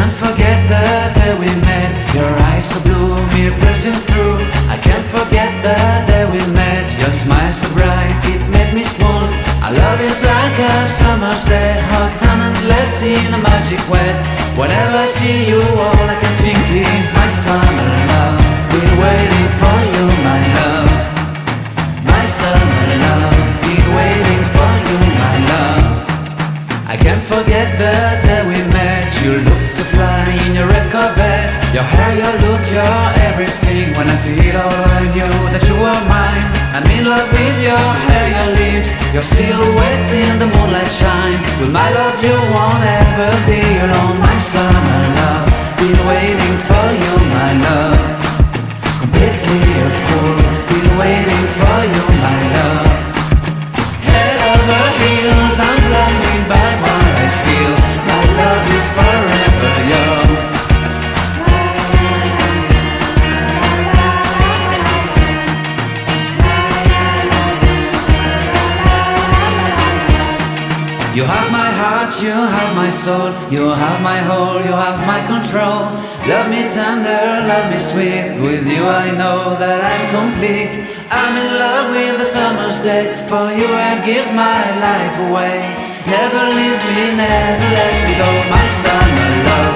can't forget the day we met. Your eyes so blue, me piercing through. I can't forget the day we met. Your smile so bright, it made me swoon. Our love is like a summer's day, hot and endless in a magic way. Whenever I see you, all I can think is my summer love. Been waiting for you, my love. My summer love. Been waiting for you, my love. I can't forget the day we met. You looked so fly in your red Corvette. Your hair, your look, your everything. When I see it all, I knew that you were mine. I'm in love with your hair, your lips, your silhouette in the moonlight shine. With my love you won't ever be alone. My summer love, been waiting for you, my love. Completely a fool, been waiting for you, my love. Head over heels, I'm blinded by what I feel. My love is forever yours. You have my heart, you have my soul. You have my whole, you have my control. Love me tender, love me sweet. With you I know that I'm complete. I'm in love with the summer's day. For you I'd give my life away. Never leave me, never let me go. My summer love,